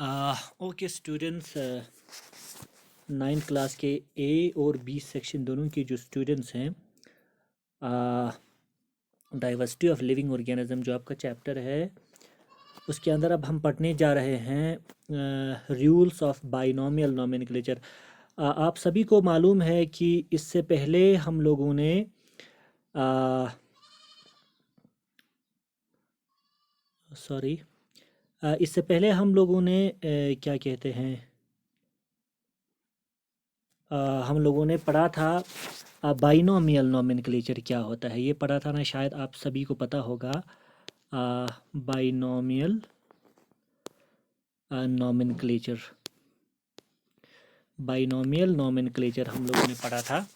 Okay students, ninth class के ए और B section दोनों के जो स्टूडेंट्स हैं, डाइवर्सिटी ऑफ लिविंग ऑर्गेनिज्म जो आपका चैप्टर है उसके अंदर अब हम पढ़ने जा रहे हैं रूल्स ऑफ बाइनोमियल नोमेनक्लेचर। आप सभी को मालूम है कि इससे पहले हम लोगों ने इससे पहले हम लोगों ने क्या कहते हैं, हम लोगों ने पढ़ा था बाइनोमियल नोमेनक्लेचर क्या होता है। ये पढ़ा था ना, शायद आप सभी को पता होगा। बाइनोमियल नोमेनक्लेचर, बाइनोमियल नोमेनक्लेचर हम लोगों ने पढ़ा था।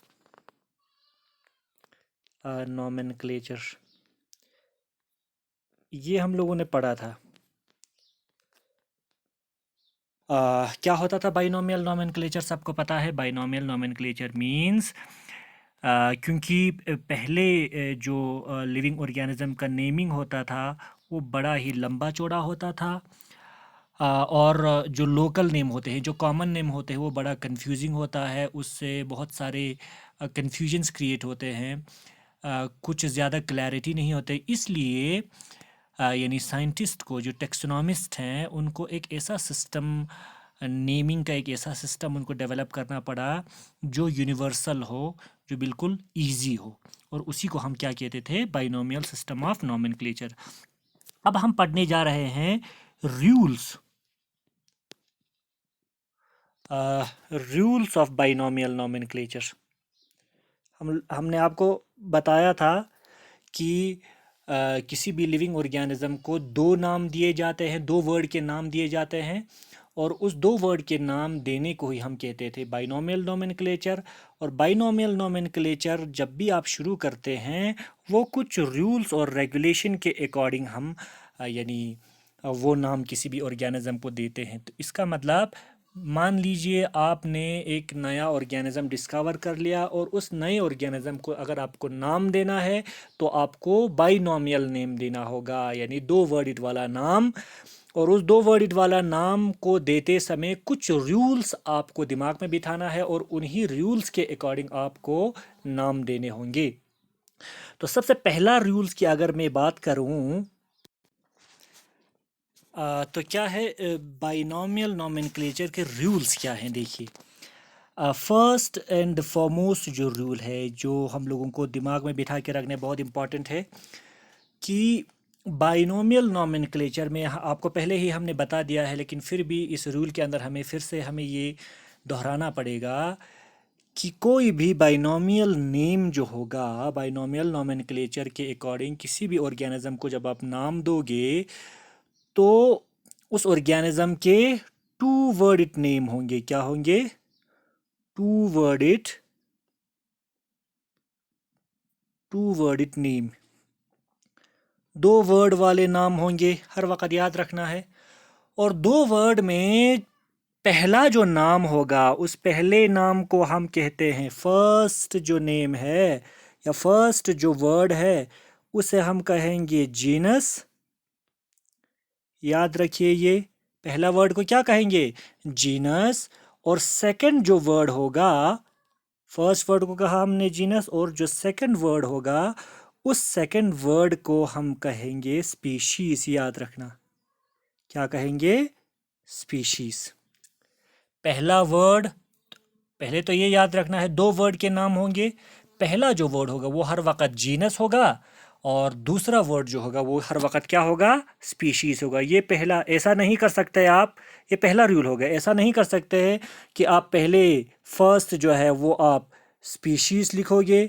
नोमेनक्लेचर ये हम लोगों ने पढ़ा था। क्या होता था बाइनोमियल नोमेनक्लेचर? सबको पता है। बाइनोमियल नोमेनक्लेचर मींस क्योंकि पहले जो लिविंग ऑर्गेनिज्म का नेमिंग होता था वो बड़ा ही लंबा चौड़ा होता था, और जो लोकल नेम होते हैं, जो कॉमन नेम होते हैं, वो बड़ा कंफ्यूजिंग होता है। उससे बहुत सारे कंफ्यूजन्स क्रिएट होते हैं, कुछ ज़्यादा क्लैरिटी नहीं होते। इसलिए यानी साइंटिस्ट को, जो टेक्सोनॉमिस्ट हैं, उनको एक ऐसा सिस्टम, नेमिंग का एक ऐसा सिस्टम उनको डेवलप करना पड़ा जो यूनिवर्सल हो, जो बिल्कुल इजी हो, और उसी को हम क्या कहते थे? Binomial system of nomenclature. अब हम पढ़ने जा रहे हैं rules, rules of binomial nomenclature. हमने आपको बताया था कि किसी भी लिविंग ऑर्गेनिज्म को दो नाम दिए जाते हैं, दो वर्ड के नाम दिए जाते हैं, और उस दो वर्ड के नाम देने को ही हम कहते थे बाइनोमियल नोमेनक्लेचर। और बाइनोमियल नोमेनक्लेचर जब भी आप शुरू करते हैं, वो कुछ रूल्स और रेगुलेशन के अकॉर्डिंग हम यानी वो नाम किसी भी ऑर्गेनिज्म को देते हैं। तो इसका मतलब, मान लीजिए आपने एक नया ऑर्गेनिज्म डिस्कवर कर लिया, और उस नए ऑर्गेनिज्म को अगर आपको नाम देना है तो आपको बाइनोमियल नेम देना होगा, यानी दो वर्डिट वाला नाम। और उस दो वर्डिट वाला नाम को देते समय कुछ रूल्स आपको दिमाग में बिठाना है, और उन्हीं रूल्स के अकॉर्डिंग आपको नाम देने होंगे। तो सबसे पहला रूल्स की अगर मैं बात करूं, तो क्या है बाइनोमियल नोमेनक्लेचर के रूल्स क्या हैं? देखिए, फर्स्ट एंड फॉरमोस्ट जो रूल है, जो हम लोगों को दिमाग में बिठा के रखने बहुत इम्पॉर्टेंट है, कि बाइनोमियल नोमेनक्लेचर में आपको पहले ही हमने बता दिया है, लेकिन फिर भी इस रूल के अंदर फिर से हमें ये दोहराना पड़ेगा कि कोई भी बाइनोमियल नेम जो होगा, बाइनोमियल नोमेनक्लेचर के अकॉर्डिंग किसी भी ऑर्गेनिज्म को जब आप नाम दोगे, तो उस ऑर्गेनिज्म के टू वर्डिट नेम होंगे। क्या होंगे? टू वर्डिट नेम, दो वर्ड वाले नाम होंगे, हर वक्त याद रखना है। और दो वर्ड में पहला जो नाम होगा, उस पहले नाम को हम कहते हैं, फर्स्ट जो नेम है या फर्स्ट जो वर्ड है, उसे हम कहेंगे जीनस। याद रखिए, ये पहला वर्ड को क्या कहेंगे? जीनस। और सेकंड जो वर्ड होगा, फर्स्ट वर्ड को कहा हमने जीनस, और जो सेकंड वर्ड होगा, उस सेकंड वर्ड को हम कहेंगे स्पीशीज। याद रखना, क्या कहेंगे? स्पीशीज। पहला वर्ड, पहले तो ये याद रखना है, दो वर्ड के नाम होंगे। पहला जो वर्ड होगा वो हर वक्त जीनस होगा, और दूसरा वर्ड जो होगा वो हर वक्त क्या होगा? स्पीशीज होगा। ये पहला, ऐसा नहीं कर सकते आप, ये पहला रूल होगा। ऐसा नहीं कर सकते हैं कि आप पहले फर्स्ट जो है वो आप स्पीशीज लिखोगे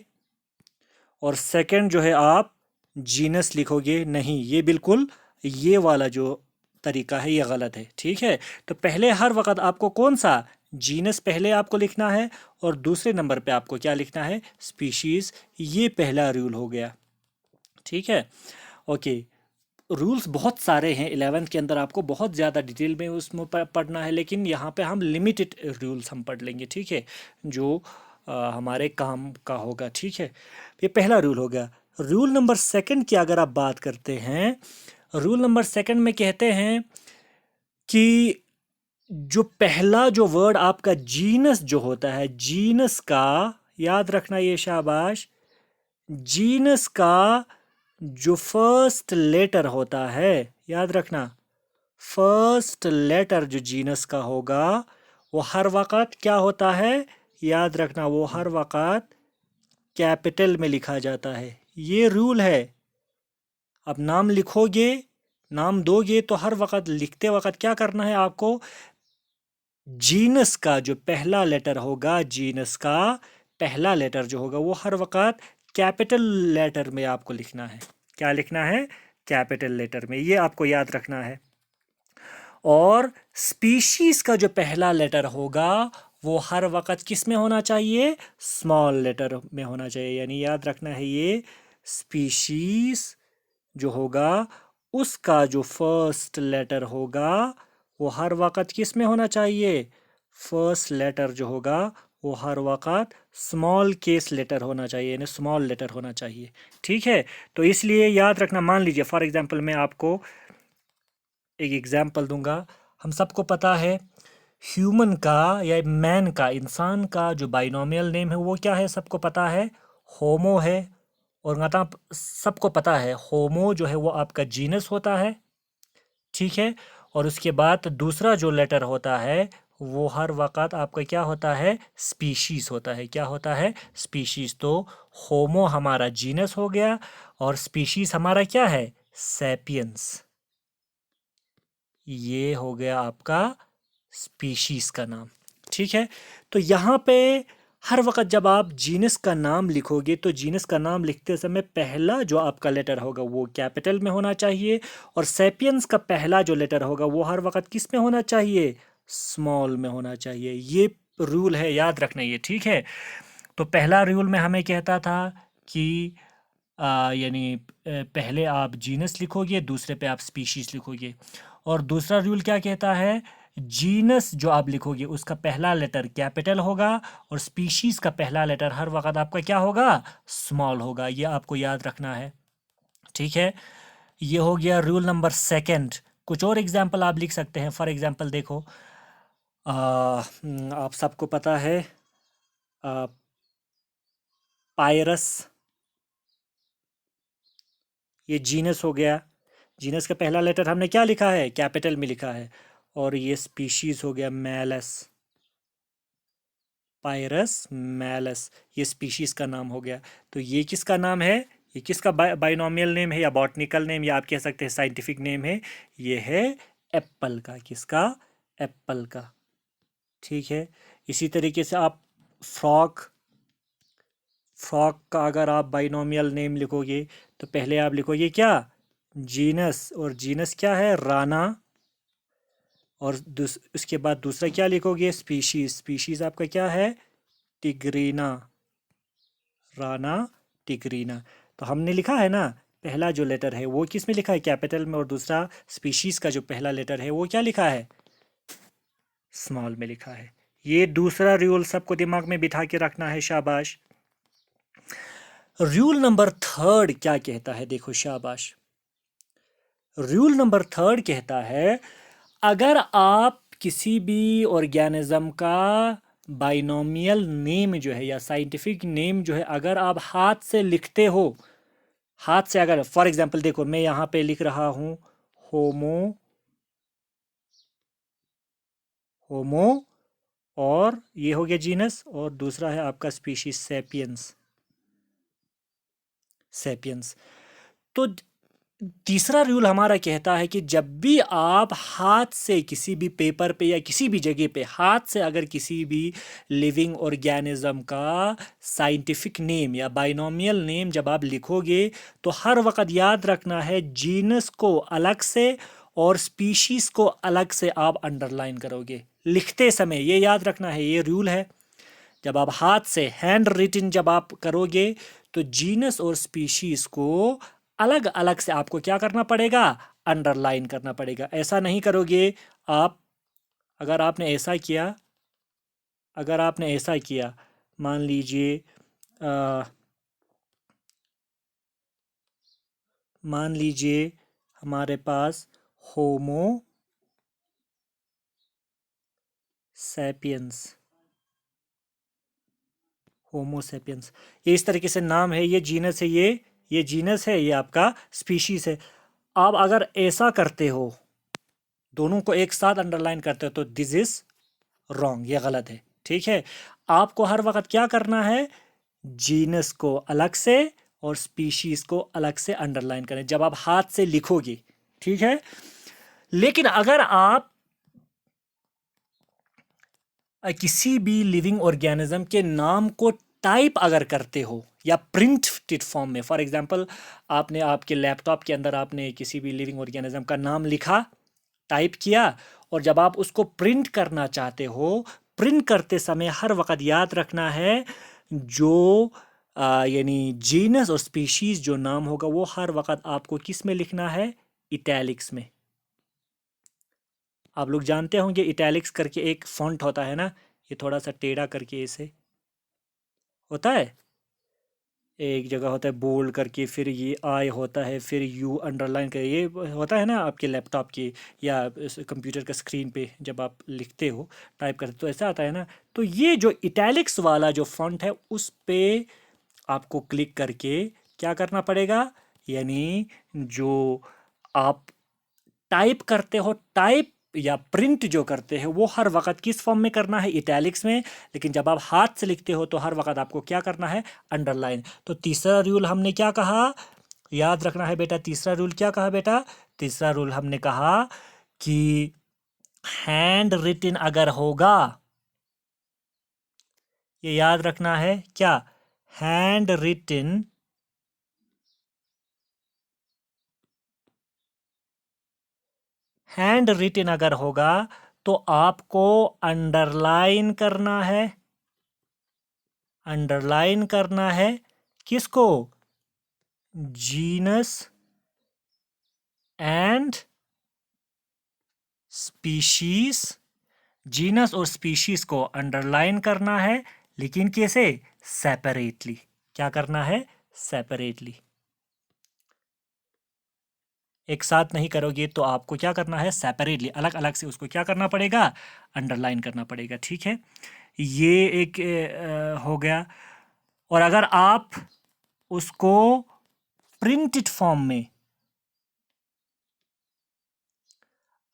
और सेकंड जो है आप जीनस लिखोगे। नहीं, ये बिल्कुल, ये वाला जो तरीका है ये गलत है। ठीक है, तो पहले हर वक्त आपको कौन सा? जीनस पहले आपको लिखना है, और दूसरे नंबर पे आपको क्या लिखना है? स्पीशीज। ये पहला रूल हो गया। ठीक है, ओके। रूल्स बहुत सारे हैं, 11th के अंदर आपको बहुत ज़्यादा डिटेल में उसमें पढ़ना है, लेकिन यहाँ पे हम लिमिटेड रूल्स हम पढ़ लेंगे। ठीक है, जो हमारे काम का होगा। ठीक है, ये पहला रूल हो गया। रूल नंबर सेकंड की अगर आप बात करते हैं, रूल नंबर सेकंड में कहते हैं कि जो पहला जो वर्ड आपका जीनस जो होता है, जीनस का, याद रखना ये, शाबाश, जीनस का जो फर्स्ट लेटर होता है, याद रखना, फर्स्ट लेटर जो जीनस का होगा वो हर वक़्त क्या होता है, याद रखना, वो हर वक़्त कैपिटल में लिखा जाता है। ये रूल है। अब नाम लिखोगे, नाम दोगे तो हर वक़्त लिखते वक़्त क्या करना है आपको, जीनस का जो पहला लेटर होगा, जीनस का पहला लेटर जो होगा वो हर वक़्त कैपिटल लेटर में आपको लिखना है। क्या लिखना है, कैपिटल लेटर में, ये आपको याद रखना है। और स्पीशीज का जो पहला लेटर होगा वो हर वक़्त किस में होना चाहिए, स्मॉल लेटर में होना चाहिए। यानी याद रखना है ये, स्पीशीज जो होगा उसका जो फर्स्ट लेटर होगा वो हर वक़्त किस में होना चाहिए, फर्स्ट लेटर जो होगा वो हर वक़्त स्मॉल केस लेटर होना चाहिए, यानी स्मॉल लेटर होना चाहिए। ठीक है, तो इसलिए याद रखना। मान लीजिए फॉर एग्जांपल मैं आपको एक एग्जांपल दूंगा। हम सबको पता है ह्यूमन का या मैन का, इंसान का जो बाइनोमियल नेम है वो क्या है, सबको पता है, होमो है। और मतलब सबको पता है होमो जो है वो आपका जीनस होता है। ठीक है, और उसके बाद दूसरा जो लेटर होता है वो हर वक़्त आपका क्या होता है, स्पीशीज़ होता है। क्या होता है, स्पीशीज़। तो होमो हमारा जीनस हो गया और स्पीशीज़ हमारा क्या है, सैपियंस। ये हो गया आपका स्पीशीज का नाम। ठीक है, तो यहाँ पे हर वक्त जब आप जीनस का नाम लिखोगे तो जीनस का नाम लिखते समय पहला जो आपका लेटर होगा वो कैपिटल में होना चाहिए, और सैपियंस का पहला जो लेटर होगा वो हर वक्त किस में होना चाहिए, स्मॉल में होना चाहिए। ये रूल है, याद रखना ये। ठीक है, तो पहला रूल में हमें कहता था कि यानी पहले आप जीनस लिखोगे, दूसरे पे आप स्पीशीज लिखोगे। और दूसरा रूल क्या कहता है, जीनस जो आप लिखोगे उसका पहला लेटर कैपिटल होगा और स्पीशीज का पहला लेटर हर वक्त आपका क्या होगा, स्मॉल होगा। ये आपको याद रखना है। ठीक है, ये हो गया रूल नंबर सेकंड। कुछ और एग्जांपल आप लिख सकते हैं। फॉर एग्जांपल देखो, आप सबको पता है पायरस, ये जीनस हो गया। जीनस का पहला लेटर हमने क्या लिखा है, कैपिटल में लिखा है। और ये स्पीशीज हो गया मैलस, पायरस मैलस, ये स्पीशीज का नाम हो गया। तो ये किसका नाम है, ये किसका बाइनोमियल नेम है या बॉटनिकल नेम या आप कह सकते हैं साइंटिफिक नेम है, ये है एप्पल का। किसका, एप्पल का। ठीक है, इसी तरीके से आप फ्रॉक, फ्रॉक का अगर आप बाइनोमियल नेम लिखोगे तो पहले आप लिखोगे क्या, जीनस, और जीनस क्या है, राना। और उसके बाद दूसरा क्या लिखोगे, स्पीशीज, स्पीशीज आपका क्या है, टिग्रीना, राना टिग्रीना। तो हमने लिखा है ना, पहला जो लेटर है वो किस में लिखा है, कैपिटल में, और दूसरा स्पीशीज का जो पहला लेटर है वो क्या लिखा है, स्मॉल में लिखा है। ये दूसरा रूल सबको दिमाग में बिठा के रखना है, शाबाश। रूल नंबर थर्ड क्या कहता है, देखो शाबाश। रूल नंबर थर्ड कहता है, अगर आप किसी भी ऑर्गेनिज्म का बाइनोमियल नेम जो है या साइंटिफिक नेम जो है अगर आप हाथ से लिखते हो, हाथ से, अगर फॉर एग्जांपल देखो मैं यहाँ पे लिख रहा हूँ होमो, होमो, और ये हो गया जीनस, और दूसरा है आपका स्पीशीज सैपियंस, सैपियंस। तो तीसरा रूल हमारा कहता है कि जब भी आप हाथ से किसी भी पेपर पे या किसी भी जगह पे हाथ से अगर किसी भी लिविंग ऑर्गेनिज्म का साइंटिफिक नेम या बाइनोमियल नेम जब आप लिखोगे तो हर वक्त याद रखना है जीनस को अलग से और स्पीशीज को अलग से आप अंडरलाइन करोगे लिखते समय। ये याद रखना है, ये रूल है। जब आप हाथ से हैंड रिटन जब आप करोगे तो जीनस और स्पीशीज को अलग अलग से आपको क्या करना पड़ेगा, अंडरलाइन करना पड़ेगा। ऐसा नहीं करोगे आप, अगर आपने ऐसा किया, अगर आपने ऐसा किया, मान लीजिए मान लीजिए हमारे पास होमो सैपियंस, होमो सैपियंस, ये इस तरीके से नाम है, ये जीनस है, ये जीनस है, ये आपका स्पीशीज है। आप अगर ऐसा करते हो, दोनों को एक साथ अंडरलाइन करते हो, तो दिस इज रॉन्ग, ये गलत है। ठीक है, आपको हर वक्त क्या करना है, जीनस को अलग से और स्पीशीज को अलग से अंडरलाइन करें जब आप हाथ से लिखोगे। ठीक है, लेकिन अगर आप किसी भी लिविंग ऑर्गेनिज्म के नाम को टाइप अगर करते हो या प्रिंटेड फॉर्म में, फॉर एग्जांपल आपने आपके लैपटॉप के अंदर आपने किसी भी लिविंग ऑर्गेनिज्म का नाम लिखा, टाइप किया, और जब आप उसको प्रिंट करना चाहते हो, प्रिंट करते समय हर वक्त याद रखना है जो यानी जीनस और स्पीशीज जो नाम होगा वो हर वक्त आपको किस में लिखना है, इटैलिक्स में। आप लोग जानते होंगे इटैलिक्स करके एक फॉन्ट होता है ना, ये थोड़ा सा टेढ़ा करके ऐसे होता है, एक जगह होता है बोल्ड करके, फिर ये आई होता है, फिर यू अंडरलाइन कर, ये होता है ना आपके लैपटॉप की या कंप्यूटर का स्क्रीन पे जब आप लिखते हो, टाइप करते हो, तो ऐसा आता है ना। तो ये जो इटैलिक्स वाला जो फॉन्ट है उस पे आपको क्लिक करके क्या करना पड़ेगा, यानी जो आप टाइप करते हो, टाइप या प्रिंट जो करते हैं वो हर वक्त किस फॉर्म में करना है, इटैलिक्स में। लेकिन जब आप हाथ से लिखते हो तो हर वक्त आपको क्या करना है, अंडरलाइन। तो तीसरा रूल हमने क्या कहा, याद रखना है बेटा, तीसरा रूल क्या कहा बेटा, तीसरा रूल हमने कहा कि हैंड रिटन अगर होगा, ये याद रखना है क्या, हैंड रिटन हैंड रिटन अगर होगा तो आपको अंडरलाइन करना है, अंडरलाइन करना है किसको, जीनस एंड स्पीशीज, जीनस और स्पीशीज को अंडरलाइन करना है, लेकिन कैसे, सेपरेटली। क्या करना है, सेपरेटली। एक साथ नहीं करोगे तो आपको क्या करना है, सेपरेटली, अलग अलग से उसको क्या करना पड़ेगा, अंडरलाइन करना पड़ेगा। ठीक है, ये एक हो गया। और अगर आप उसको प्रिंटेड फॉर्म में,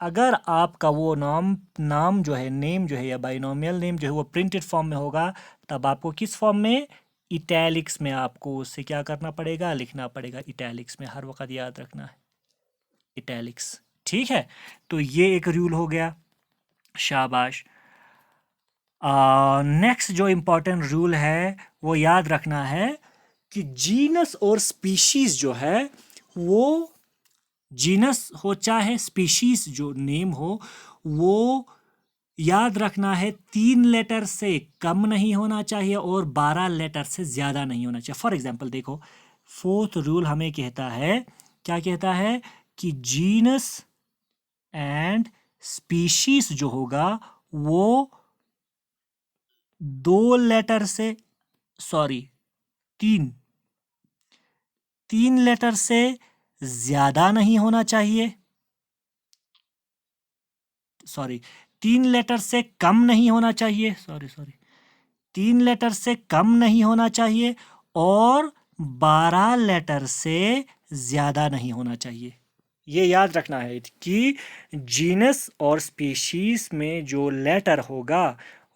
अगर आपका वो नाम जो है, नेम जो है या बाइनोमियल नेम जो है वो प्रिंटेड फॉर्म में होगा, तब आपको किस फॉर्म में, इटैलिक्स में आपको उससे क्या करना पड़ेगा, लिखना पड़ेगा, इटैलिक्स में, हर वक्त याद रखना है, इटैलिक्स। ठीक है, तो ये एक रूल हो गया, शाबाश। नेक्स्ट जो इम्पोर्टेंट रूल है वो याद रखना है कि जीनस और स्पीशीज जो है, वो जीनस हो चाहे स्पीशीज जो नेम हो, वो याद रखना है 3 लेटर से कम नहीं होना चाहिए और 12 लेटर से ज़्यादा नहीं होना चाहिए। फॉर एग्जांपल देखो, फोर्थ रूल हमें कहता है, क्या कहता है कि जीनस एंड स्पीशीज जो होगा वो 2 लेटर से, सॉरी 3 लेटर से ज़्यादा नहीं होना चाहिए, सॉरी 3 लेटर से कम नहीं होना चाहिए, सॉरी 3 लेटर से कम नहीं होना चाहिए और 12 लेटर से ज़्यादा नहीं होना चाहिए। ये याद रखना है कि जीनस और स्पीशीज में जो लेटर होगा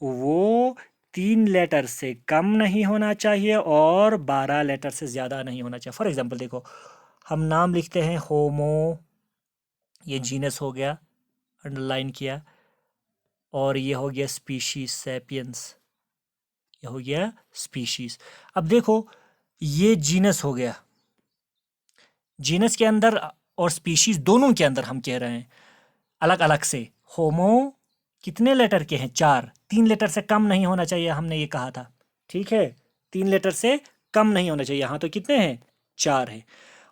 वो 3 लेटर से कम नहीं होना चाहिए और 12 लेटर से ज़्यादा नहीं होना चाहिए। फॉर एग्जांपल देखो, हम नाम लिखते हैं होमो, ये जीनस हो गया, अंडरलाइन किया, और ये हो गया स्पीशीज, सैपियंस, ये हो गया स्पीशीज। अब देखो, ये जीनस हो गया, जीनस के अंदर और स्पीशीज दोनों के अंदर हम कह रहे हैं अलग अलग से, होमो कितने लेटर के हैं, 4, 3 लेटर से कम नहीं होना चाहिए, हमने ये कहा था। ठीक है, 3 लेटर से कम नहीं होना चाहिए, यहाँ तो कितने हैं, 4 है,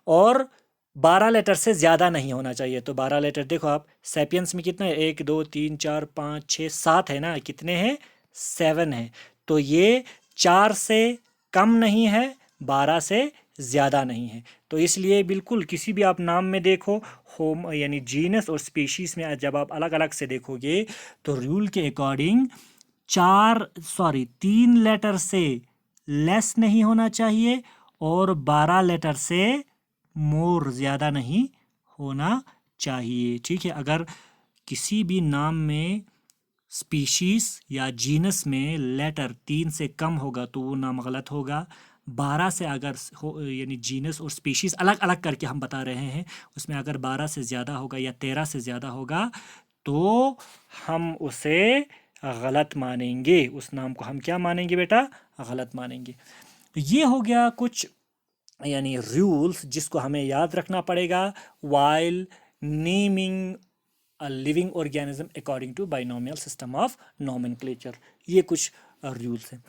और 12 लेटर से ज़्यादा नहीं होना चाहिए। तो 12 लेटर देखो आप, सैपियंस में कितना है, 1 2 3 4 5 6 7 है ना, कितने हैं, 7 है। तो ये 4 से कम नहीं है, 12 से ज़्यादा नहीं है। तो इसलिए बिल्कुल किसी भी आप नाम में देखो, होम यानी जीनस और स्पीशीज़ में जब आप अलग अलग से देखोगे तो रूल के अकॉर्डिंग 3 लेटर से लेस नहीं होना चाहिए और 12 लेटर से मोर, ज़्यादा नहीं होना चाहिए। ठीक है, अगर किसी भी नाम में स्पीशीज या जीनस में लेटर 3 से कम होगा तो वो नाम गलत होगा। 12 से अगर हो, यानी जीनस और स्पीशीज अलग अलग करके हम बता रहे हैं, उसमें अगर 12 से ज़्यादा होगा या 13 से ज़्यादा होगा तो हम उसे गलत मानेंगे, उस नाम को हम क्या मानेंगे बेटा, गलत मानेंगे। ये हो गया कुछ यानी रूल्स जिसको हमें याद रखना पड़ेगा while naming a living organism according to binomial system of nomenclature. ये कुछ रूल्स हैं।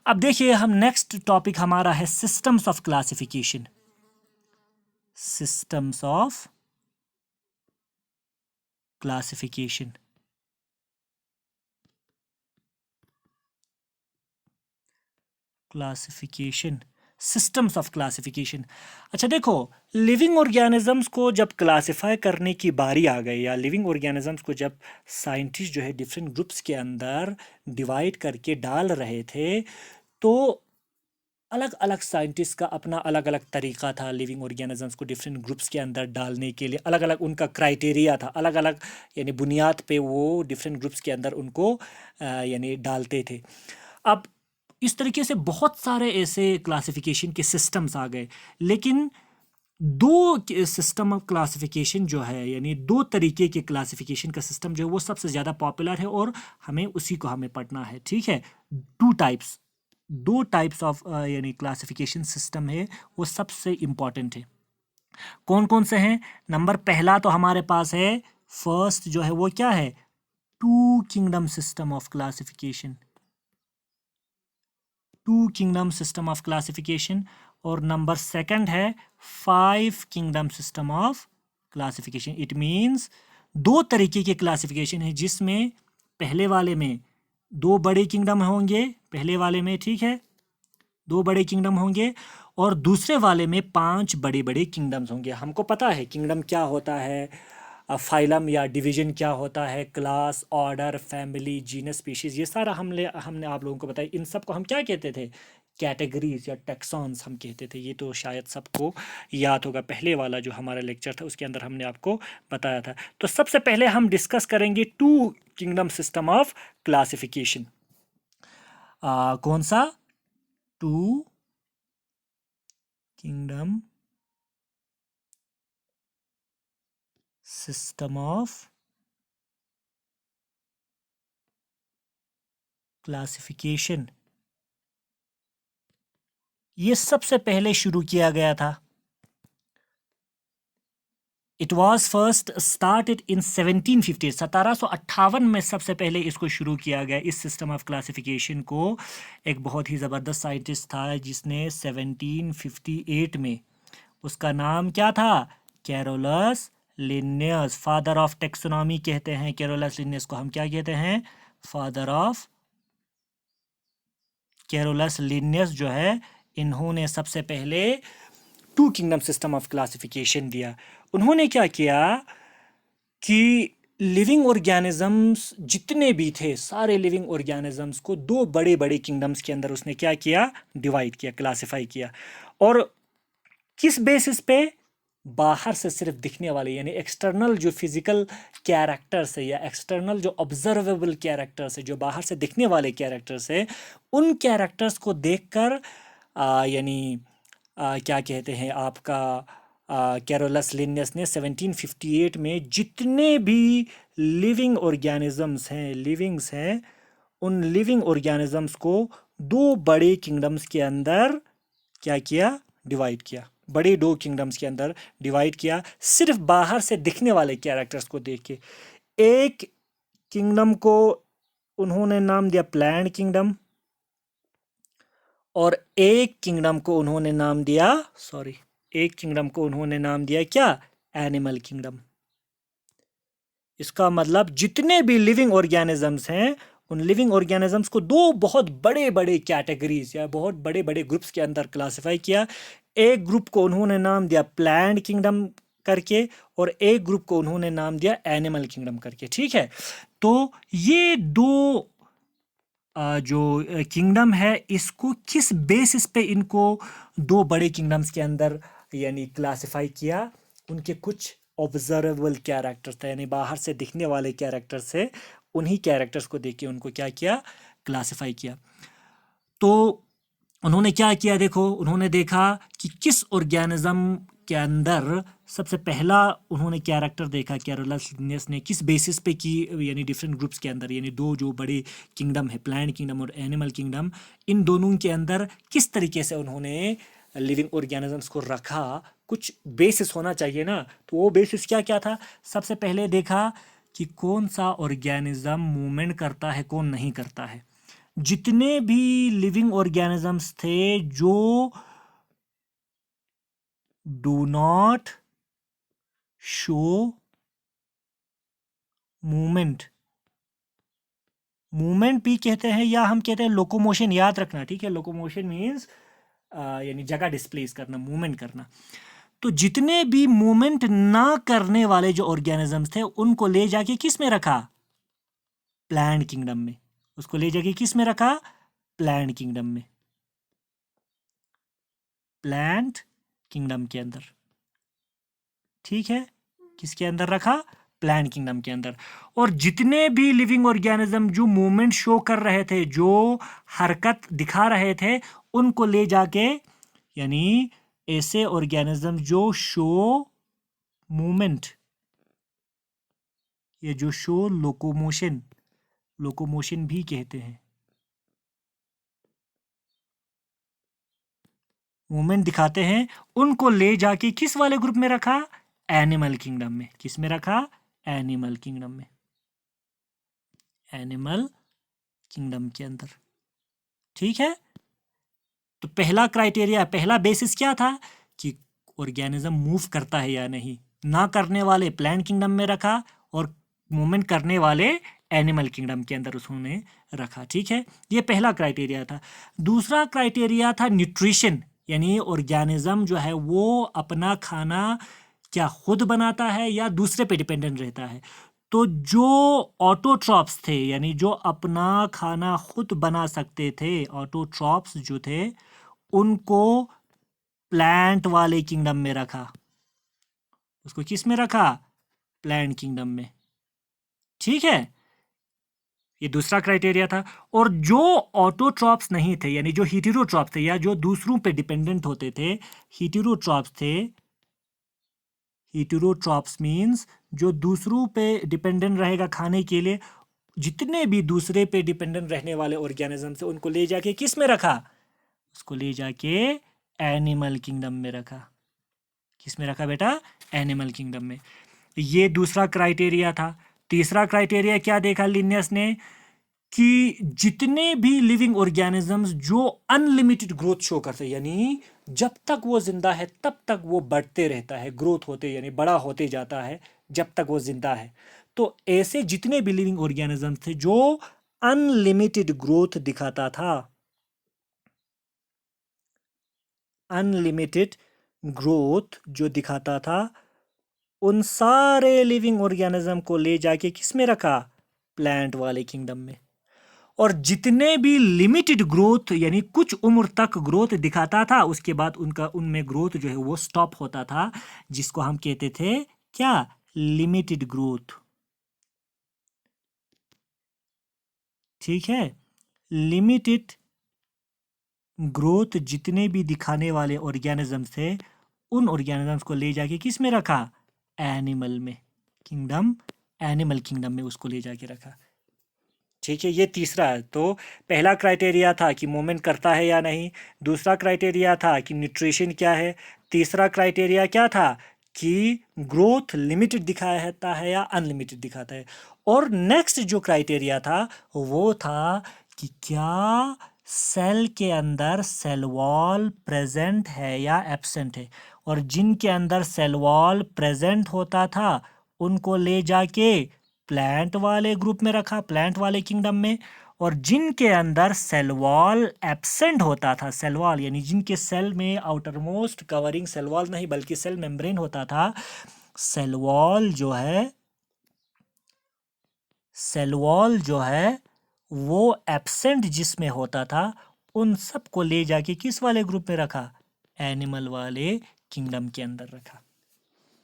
अब देखिए हम नेक्स्ट टॉपिक हमारा है systems of classification. Systems of classification, classification, systems of classification. अच्छा देखो, लिविंग ऑर्गेनिजम्स को जब क्लासिफाई करने की बारी आ गई, या लिविंग ऑर्गेनिजम्स को जब साइंटिस्ट जो है डिफरेंट ग्रुप्स के अंदर डिवाइड करके डाल रहे थे, तो अलग अलग साइंटिस्ट का अपना अलग अलग तरीका था लिविंग ऑर्गेनिजम्स को डिफरेंट ग्रुप्स के अंदर डालने के लिए। अलग अलग उनका क्राइटेरिया था, अलग अलग यानी बुनियाद पे वो डिफरेंट ग्रुप्स के अंदर उनको यानी डालते थे। अब इस तरीके से बहुत सारे ऐसे क्लासिफिकेशन के सिस्टम्स आ गए, लेकिन दो सिस्टम ऑफ क्लासिफिकेशन जो है, यानी दो तरीके के क्लासिफिकेशन का सिस्टम जो है वो सबसे ज़्यादा पॉपुलर है और हमें उसी को हमें पढ़ना है। ठीक है, दो टाइप्स ऑफ यानी क्लासिफिकेशन सिस्टम है, वो सबसे इम्पॉर्टेंट है। कौन कौन से हैं? नंबर पहला तो हमारे पास है, फर्स्ट जो है वो क्या है, 2 kingdom system of classification, 2 kingdom system of classification. और नंबर सेकंड है 5 kingdom system of classification. It means दो तरीके के क्लासिफिकेशन है, जिसमें पहले वाले में 2 बड़े किंगडम होंगे, पहले वाले में, ठीक है, 2 बड़े किंगडम होंगे, और दूसरे वाले में 5 बड़े बड़े किंगडम्स होंगे। हमको पता है किंगडम क्या होता है, फाइलम या डिवीजन क्या होता है, class, order, family, genus, species, ये सारा हमने आप लोगों को बताया। इन सब को हम क्या कहते थे, कैटेगरीज या टेक्सॉन्स हम कहते थे। ये तो शायद सबको याद होगा, पहले वाला जो हमारा लेक्चर था उसके अंदर हमने आपको बताया था। तो सबसे पहले हम डिस्कस करेंगे 2 किंगडम सिस्टम ऑफ क्लासिफिकेशन। कौन सा? 2 किंगडम सिस्टम ऑफ क्लासिफिकेशन। ये सबसे पहले शुरू किया गया था। It was first started in 1750, 1758 में सबसे पहले इसको शुरू किया गया। इस सिस्टम ऑफ क्लासिफिकेशन को एक बहुत ही ज़बरदस्त साइंटिस्ट था जिसने 1758 में, उसका नाम क्या था, कैरोलस लिन्नियस, फादर ऑफ टेक्सोनॉमी कहते हैं। कैरोलस लिन्नियस को हम क्या कहते हैं, फादर ऑफ, कैरोलस लिन्नियस जो है, इन्होंने सबसे पहले 2 किंगडम सिस्टम ऑफ क्लासिफिकेशन दिया। उन्होंने क्या किया कि लिविंग ऑर्गेनिजम्स जितने भी थे, सारे लिविंग ऑर्गेनिजम्स को 2 बड़े बड़े किंगडम्स के अंदर उसने क्या किया, डिवाइड किया, क्लासिफाई किया। और किस बेसिस पे, बाहर से सिर्फ दिखने वाले यानी एक्सटर्नल जो फिजिकल कैरेक्टर्स है या एक्सटर्नल जो ऑब्जर्वेबल कैरेक्टर्स है, जो बाहर से दिखने वाले कैरेक्टर्स है, उन कैरेक्टर्स को देखकर यानी क्या कहते हैं आपका, कैरोलस लिन्नियस ने 1758 में जितने भी लिविंग ऑर्गेनिजम्स हैं, उन लिविंग ऑर्गेनिजम्स को 2 बड़े किंगडम्स के अंदर क्या किया, डिवाइड किया, बड़े 2 किंगडम्स के अंदर डिवाइड किया, सिर्फ बाहर से दिखने वाले कैरेक्टर्स को देख के। एक किंगडम को उन्होंने नाम दिया प्लांट किंगडम, और एक किंगडम को उन्होंने नाम दिया, क्या, एनिमल किंगडम। इसका मतलब जितने भी लिविंग ऑर्गेनिजम्स हैं, उन लिविंग ऑर्गेनिजम्स को 2 बहुत बड़े बड़े कैटेगरीज या बहुत बड़े बड़े ग्रुप्स के अंदर क्लासिफाई किया। एक ग्रुप को उन्होंने नाम दिया प्लांट किंगडम करके और एक ग्रुप को उन्होंने नाम दिया एनिमल किंगडम करके। ठीक है, तो ये दो जो किंगडम है इसको किस बेसिस पे इनको दो बड़े किंगडम्स के अंदर यानी क्लासिफाई किया, उनके कुछ ऑब्जर्वेबल कैरेक्टर्स थे यानी बाहर से दिखने वाले कैरेक्टर्स थे, उन्हीं कैरेक्टर्स को देख के उनको क्या किया, क्लासिफाई किया। तो उन्होंने क्या किया, देखो उन्होंने देखा कि किस ऑर्गेनिज्म के अंदर सबसे पहला उन्होंने कैरेक्टर देखा कैरोलस लिनियस ने किस बेसिस पे की, यानी डिफरेंट ग्रुप्स के अंदर, यानी दो जो बड़े किंगडम है प्लांट किंगडम और एनिमल किंगडम, इन दोनों के अंदर किस तरीके से उन्होंने लिविंग ऑर्गेनिजम्स को रखा, कुछ बेसिस होना चाहिए ना। तो वो बेसिस क्या क्या था, सबसे पहले देखा कि कौन सा ऑर्गेनिज्म मूवमेंट करता है कौन नहीं करता है। जितने भी लिविंग ऑर्गेनिजम्स थे जो do not show movement, movement भी कहते हैं या हम कहते हैं लोकोमोशन, याद रखना, ठीक है। लोकोमोशन मीन्स यानी जगह डिस्प्लेस करना, मूवमेंट करना। तो जितने भी मूवमेंट ना करने वाले जो ऑर्गेनिजम्स थे उनको ले जाके किस में रखा, प्लांट किंगडम में। उसको ले जाके किस में रखा, प्लांट किंगडम में, प्लांट किंगडम के अंदर। ठीक है, किसके अंदर रखा, प्लांट किंगडम के अंदर। और जितने भी लिविंग ऑर्गेनिज्म जो मूवमेंट शो कर रहे थे, जो हरकत दिखा रहे थे, उनको ले जाके, यानी ऐसे ऑर्गेनिज्म जो शो मूवमेंट, ये जो शो लोकोमोशन, लोकोमोशन भी कहते हैं, मूवमेंट दिखाते हैं, उनको ले जाके किस वाले ग्रुप में रखा, एनिमल किंगडम में। किस में रखा, एनिमल किंगडम में, एनिमल किंगडम के अंदर। ठीक है, तो पहला क्राइटेरिया, पहला बेसिस क्या था कि ऑर्गेनिज्म मूव करता है या नहीं। ना करने वाले प्लांट किंगडम में रखा और मूवमेंट करने वाले एनिमल किंगडम के अंदर उसने रखा। ठीक है, ये पहला क्राइटेरिया था। दूसरा क्राइटेरिया था न्यूट्रिशन, यानी ऑर्गेनिज्म जो है वो अपना खाना क्या खुद बनाता है या दूसरे पे डिपेंडेंट रहता है। तो जो ऑटोट्रॉप्स थे, यानी जो अपना खाना खुद बना सकते थे, ऑटोट्रॉप्स जो थे, उनको प्लांट वाले किंगडम में रखा। उसको किस में रखा, प्लांट किंगडम में। ठीक है, ये दूसरा क्राइटेरिया था। और जो ऑटोट्रॉप्स नहीं थे, यानी जो हीटेरोट्रॉप्स थे या जो दूसरों पे डिपेंडेंट होते थे, हीटेरोट्रॉप्स थे, हीटेरोट्रॉप्स मींस जो दूसरों पे डिपेंडेंट रहेगा खाने के लिए, जितने भी दूसरे पे डिपेंडेंट रहने वाले ऑर्गेनिज्म थे उनको ले जाके किस में रखा, उसको ले जाके एनिमल किंगडम में रखा। किस में रखा बेटा, एनिमल किंगडम में। ये दूसरा क्राइटेरिया था। तीसरा क्राइटेरिया क्या देखा लिनियस ने, कि जितने भी लिविंग ऑर्गेनिजम्स जो अनलिमिटेड ग्रोथ शो करते हैं, यानी जब तक वो जिंदा है तब तक वो बढ़ते रहता है, ग्रोथ होते यानी बड़ा होते जाता है जब तक वो जिंदा है। तो ऐसे जितने भी लिविंग ऑर्गेनिजम्स थे जो अनलिमिटेड ग्रोथ दिखाता था, अनलिमिटेड ग्रोथ जो दिखाता था, उन सारे लिविंग ऑर्गेनिज्म को ले जाके किस में रखा, प्लांट वाले किंगडम में। और जितने भी लिमिटेड ग्रोथ यानी कुछ उम्र तक ग्रोथ दिखाता था, उसके बाद उनका उनमें ग्रोथ जो है वो स्टॉप होता था, जिसको हम कहते थे क्या, लिमिटेड ग्रोथ। ठीक है, लिमिटेड ग्रोथ जितने भी दिखाने वाले ऑर्गेनिजम्स थे, उन ऑर्गेनिजम्स को ले जाके किस में रखा, एनिमल में, किंगडम, एनिमल किंगडम में उसको ले जाके रखा। ठीक है, ये तीसरा है। तो पहला क्राइटेरिया था कि मूवमेंट करता है या नहीं, दूसरा क्राइटेरिया था कि न्यूट्रिशन क्या है, तीसरा क्राइटेरिया क्या था कि ग्रोथ लिमिटेड दिखाता है या अनलिमिटेड दिखाता है। और नेक्स्ट जो क्राइटेरिया था वो था कि क्या सेल के अंदर सेल वॉल प्रेजेंट है या एब्सेंट है। और जिनके अंदर सेल वॉल प्रेजेंट होता था उनको ले जाके प्लांट वाले ग्रुप में रखा, प्लांट वाले किंगडम में। और जिनके अंदर सेल वॉल एब्सेंट होता था, सेल वॉल यानी जिनके सेल में outermost covering cell wall नहीं बल्कि सेल मेम्ब्रेन होता था, सेल वॉल जो है वो एब्सेंट जिसमें होता था, उन सबको ले जाके किस वाले ग्रुप में रखा? एनिमल वाले किंगडम के अंदर रखा।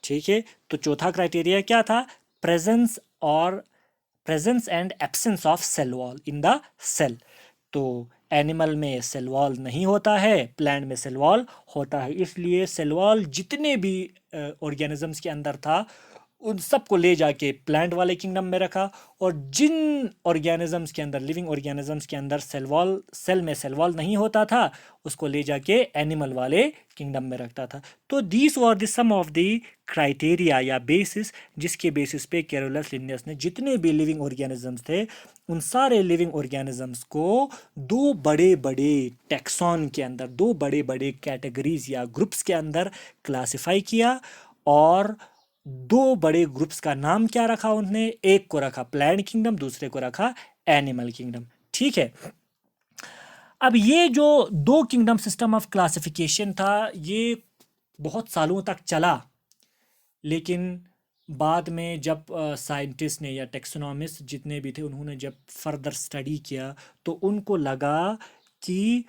ठीक है, तो चौथा क्राइटेरिया क्या था? Presence and absence of cell wall in the cell. तो एनिमल में सेल वॉल नहीं होता है, प्लांट में सेल वॉल होता है, इसलिए सेल वॉल जितने भी ऑर्गेनिजम्स के अंदर था उन सबको ले जाके प्लांट वाले किंगडम में रखा, और जिन ऑर्गेनिजम्स के अंदर, लिविंग ऑर्गेनिजम्स के अंदर सेल में सेल वॉल नहीं होता था, उसको ले जाके एनिमल वाले किंगडम में रखता था। तो these were the some of the criteria या बेसिस जिसके बेसिस पे कैरोलस लिन्नियस ने जितने भी लिविंग ऑर्गेनिजम्स थे उन सारे लिविंग ऑर्गेनिजम्स को दो बड़े बड़े टैक्सॉन के अंदर, दो बड़े बड़े कैटेगरीज या ग्रुप्स के अंदर क्लासिफाई किया, और दो बड़े ग्रुप्स का नाम क्या रखा उन्होंने? एक को रखा प्लांट किंगडम, दूसरे को रखा एनिमल किंगडम। ठीक है, अब ये जो दो किंगडम सिस्टम ऑफ क्लासिफिकेशन था ये बहुत सालों तक चला, लेकिन बाद में जब साइंटिस्ट ने या टेक्सोनॉमिस्ट जितने भी थे उन्होंने जब फर्दर स्टडी किया तो उनको लगा कि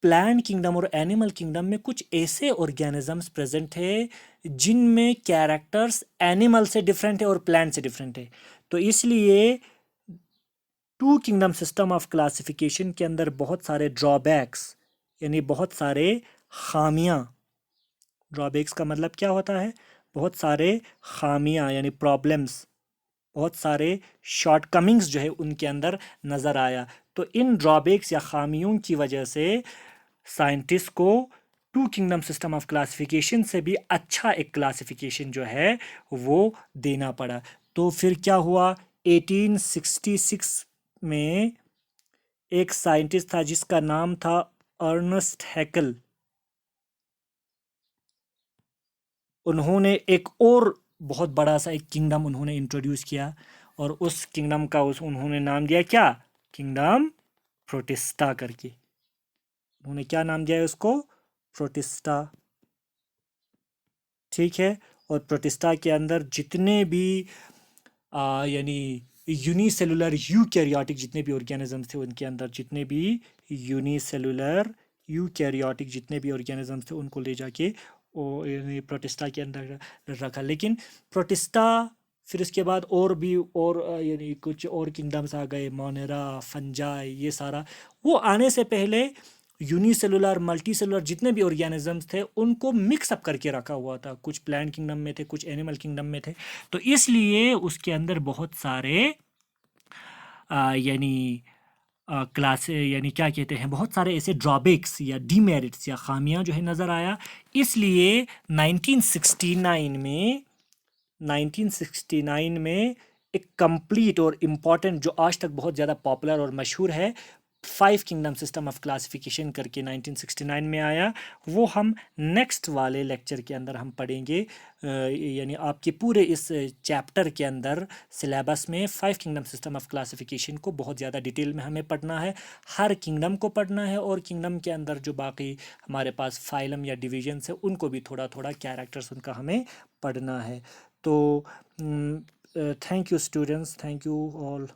प्लांट किंगडम और एनिमल किंगडम में कुछ ऐसे ऑर्गेनिजम्स प्रेजेंट है जिनमें कैरेक्टर्स एनिमल से डिफरेंट है और प्लांट से डिफरेंट है। तो इसलिए two kingdom system of classification के अंदर बहुत सारे ड्रॉबैक्स यानी बहुत सारे खामियां, ड्रॉबैक्स का मतलब क्या होता है? बहुत सारे खामियां यानी प्रॉब्लम्स, बहुत सारे शॉर्टकमिंग्स जो है उनके अंदर नज़र आया। तो इन ड्रॉबैक्स या खामियों की वजह से साइंटिस्ट को two kingdom system of classification से भी अच्छा एक क्लासिफिकेशन जो है वो देना पड़ा। तो फिर क्या हुआ? 1866 में एक साइंटिस्ट था जिसका नाम था अर्नेस्ट हैकेल। उन्होंने एक और बहुत बड़ा सा एक किंगडम उन्होंने इंट्रोड्यूस किया, और उस किंगडम का उन्होंने नाम दिया क्या? किंगडम प्रोटिस्टा करके। उन्होंने क्या नाम दिया है उसको? प्रोटिस्टा। ठीक है, और प्रोटिस्टा के अंदर जितने भी यानी यूनिसेलुलर यूकैरियोटिक जितने भी ऑर्गेनिजम्स थे उनके अंदर जितने भी यूनिसेलुलर यूकैरियोटिक जितने भी ऑर्गेनिजम्स थे उनको ले जाके यानी प्रोटिस्टा के अंदर रखा। लेकिन प्रोटिस्टा फिर उसके बाद और भी और यानी कुछ और किंगडम्स आ गए, मोनेरा, फंजाई, ये सारा। वो आने से पहले यूनिसेलुलर मल्टी सेलुलर जितने भी ऑर्गेनिजम्स थे उनको मिक्स अप करके रखा हुआ था, कुछ प्लांट किंगडम में थे, कुछ एनिमल किंगडम में थे। तो इसलिए उसके अंदर बहुत सारे यानी क्लास यानी क्या कहते हैं, बहुत सारे ऐसे ड्रॉबैक्स या डीमेरिट्स या खामियां जो है नज़र आया। इसलिए 1969 में एक कंप्लीट और इम्पॉर्टेंट जो आज तक बहुत ज़्यादा पॉपुलर और मशहूर है 5 किंगडम सिस्टम ऑफ क्लासिफिकेशन करके 1969 में आया, वो हम नेक्स्ट वाले लेक्चर के अंदर हम पढ़ेंगे। यानी आपके पूरे इस चैप्टर के अंदर सिलेबस में 5 किंगडम सिस्टम ऑफ क्लासिफिकेशन को बहुत ज़्यादा डिटेल में हमें पढ़ना है, हर किंगडम को पढ़ना है, और किंगडम के अंदर जो बाकी हमारे पास फाइलम या डिविजन्स है उनको भी थोड़ा थोड़ा कैरेक्टर्स उनका हमें पढ़ना है। तो thank you students, thank you all.